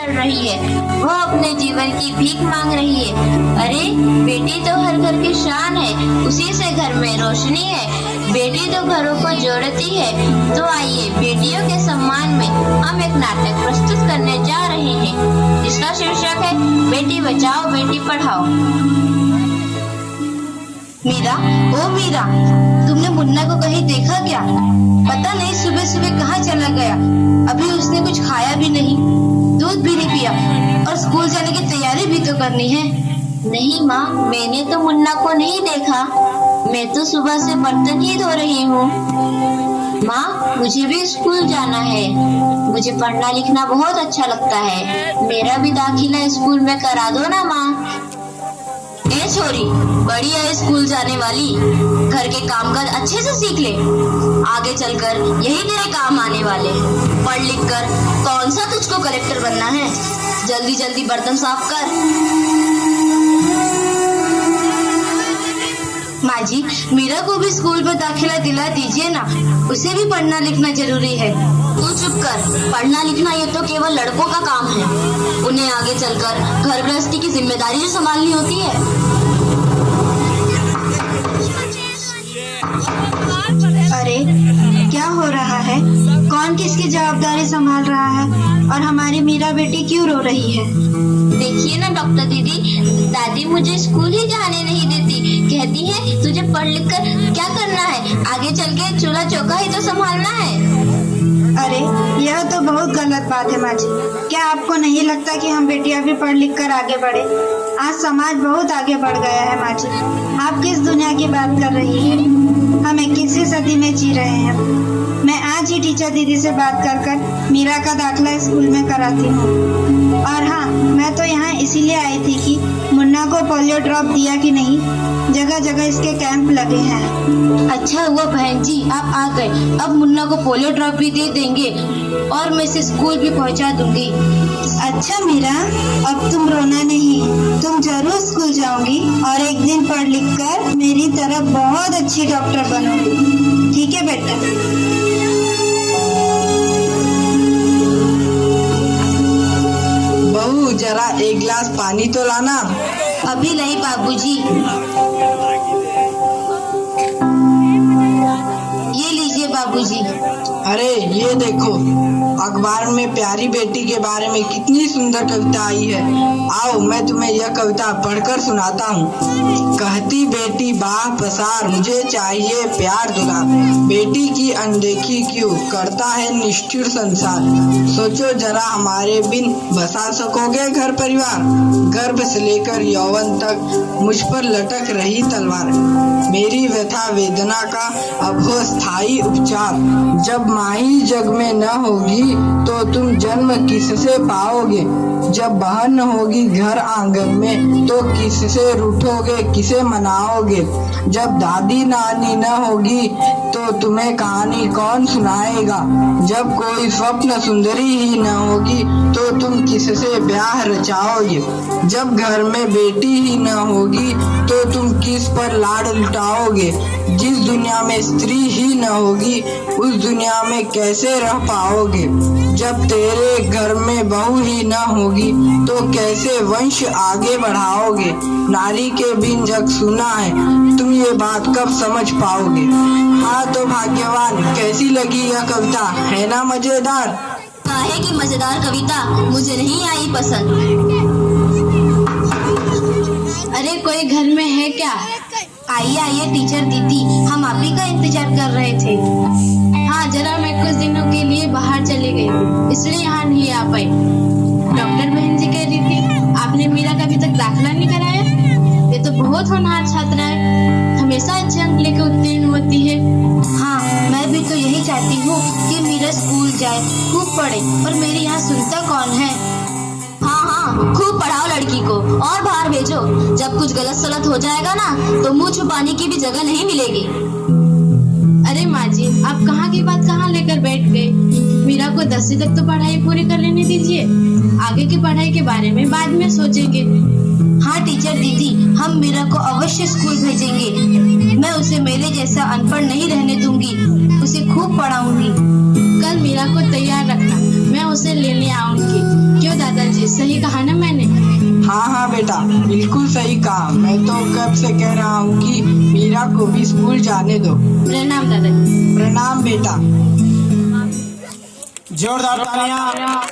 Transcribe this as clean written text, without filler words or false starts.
कर रही है, वो अपने जीवन की भीख मांग रही है। अरे बेटी तो हर घर की शान है, उसी से घर में रोशनी है। बेटी तो घरों को जोड़ती है। तो आइए बेटियों के सम्मान में हम एक नाटक प्रस्तुत करने जा रहे हैं, जिसका शीर्षक है बेटी बचाओ बेटी पढ़ाओ। मीरा, ओ मीरा, तुमने मुन्ना को कहीं देखा क्या? पता नहीं सुबह सुबह कहाँ चला गया। अभी उसने कुछ खाया भी नहीं, दूध भी नहीं पिया, और स्कूल जाने की तैयारी भी तो करनी है। नहीं माँ, मैंने तो मुन्ना को नहीं देखा। मैं तो सुबह से बर्तन ही धो रही हूँ। माँ, मुझे भी स्कूल जाना है। मुझे पढ़ना लिखना बहुत अच्छा लगता है। मेरा भी दाखिला स्कूल में करा दो ना माँ। ए छोरी, बड़ी है स्कूल जाने वाली, घर के कामकाज अच्छे से सीख ले। आगे चलकर यही तेरे काम आने वाले। पढ़ लिख कर कौन सा तुझको कलेक्टर बनना है? जल्दी जल्दी बर्तन साफ कर। माँ जी, मीरा को भी स्कूल में दाखिला दिला दीजिए ना, उसे भी पढ़ना लिखना जरूरी है। तू चुप कर, पढ़ना लिखना ये तो केवल लड़कों का काम है। उन्हें आगे चलकर घर गृहस्थी की जिम्मेदारी जो संभालनी होती है। अरे क्या हो रहा है? कौन किसकी जवाबदारी संभाल रहा है? और हमारी मीरा बेटी क्यों रो रही है? देखिए ना डॉक्टर दीदी, दादी मुझे स्कूल ही जाने नहीं देती। कहती है तुझे पढ़ लिख कर क्या करना है, आगे चल के चूल्हा चौका ही तो संभालना है। अरे यह तो बहुत गलत बात है माँ जी। क्या आपको नहीं लगता कि हम बेटियां भी पढ़ लिख कर आगे बढ़े? आज समाज बहुत आगे बढ़ गया है माँ जी। आप किस दुनिया की बात कर रही है? हम 21वीं सदी में जी रहे हैं। मैं आज ही टीचर दीदी से बात कर मीरा का दाखिला स्कूल में कराती हूँ। और हाँ, मैं तो यहाँ इसीलिए आई थी कि मुन्ना को पोलियो ड्रॉप दिया कि नहीं। जगह जगह इसके कैंप लगे हैं। अच्छा हुआ बहन जी आप आ गए। अब मुन्ना को पोलियो ड्रॉप भी दे देंगे और मैं इसे स्कूल भी पहुँचा दूंगी। अच्छा मीरा, अब तुम रोना नहीं, तुम जरूर स्कूल जाओगी और एक दिन पढ़ लिख कर मेरी तरह बहुत अच्छी डॉक्टर बनोगी। ठीक है बेटा? बहू, जरा एक गिलास पानी तो लाना। अभी नहीं बाबूजी। ये लीजिए बाबूजी। अरे ये देखो, अखबार में प्यारी बेटी के बारे में कितनी सुंदर कविता आई है। आओ मैं तुम्हें यह कविता पढ़कर सुनाता हूँ। कहती बेटी बाह पसार, मुझे चाहिए प्यार दुलार। बेटी की अनदेखी क्यों करता है निष्ठुर संसार। सोचो जरा हमारे बिन बसा सकोगे घर परिवार। गर्भ से लेकर यौवन तक मुझ पर लटक रही तलवार। मेरी व्यथा वेदना का अब हो स्थायी उपचार। जब माही जग में न होगी तो तुम जन्म किससे पाओगे। जब बहन न होगी घर आंगन में तो किससे रूठोगे, किसे मनाओगे। जब दादी नानी न होगी तो तुम्हें कहानी कौन सुनाएगा। जब कोई स्वप्न सुंदरी ही न होगी तो तुम किससे ब्याह रचाओगे। जब घर में बेटी ही न होगी तो तुम किस पर लाड लुटाओगे। जिस दुनिया में स्त्री ही न होगी उस दुनिया में कैसे रह पाओगे। जब तेरे घर में बहू ही न होगी तो कैसे वंश आगे बढ़ाओगे। नारी के बिन जग सुना है, तुम ये बात कब समझ पाओगे। हाँ तो भाग्यवान, कैसी लगी यह कविता, है ना मजेदार? काहे की मजेदार कविता, मुझे नहीं आई पसंद। अरे कोई घर में है क्या? आइए आइए टीचर दीदी, हम आप ही का इंतजार कर रहे थे। हाँ जरा मैं कुछ दिनों के लिए बाहर चली गई, इसलिए यहाँ नहीं आ पाई। डॉक्टर बहन जी कह रही थी आपने मीरा का अभी तक दाखिला नहीं कराया। ये तो बहुत होनहार छात्रा है, हमेशा अच्छे अंक लेकर उत्तीर्ण होती है। हाँ मैं भी तो यही चाहती हूँ कि मीरा स्कूल जाए, खूब पढ़े, और मेरे यहाँ सुनता कौन है। हाँ खूब पढ़ाओ लड़की को और बाहर भेजो। जब कुछ गलत सलत हो जाएगा ना तो मुंह छुपाने की भी जगह नहीं मिलेगी। अरे माँ जी, आप कहाँ की बात कहाँ लेकर बैठ गए। मीरा को 10वीं तक तो पढ़ाई पूरी कर लेने दीजिए, आगे की पढ़ाई के बारे में बाद में सोचेंगे। हाँ टीचर दीदी, हम मीरा को अवश्य स्कूल भेजेंगे। मैं उसे मेरे जैसा अनपढ़ नहीं रहने दूंगी, उसे खूब पढ़ाऊंगी। कल मीरा को तैयार रखना, मैं उसे लेने आऊंगी। क्यों दादाजी? हाँ हाँ बेटा, बिल्कुल सही कहा। मैं तो कब से कह रहा हूँ कि मीरा को भी स्कूल जाने दो। प्रणाम दादाजी। प्रणाम बेटा। जोरदार तालियां।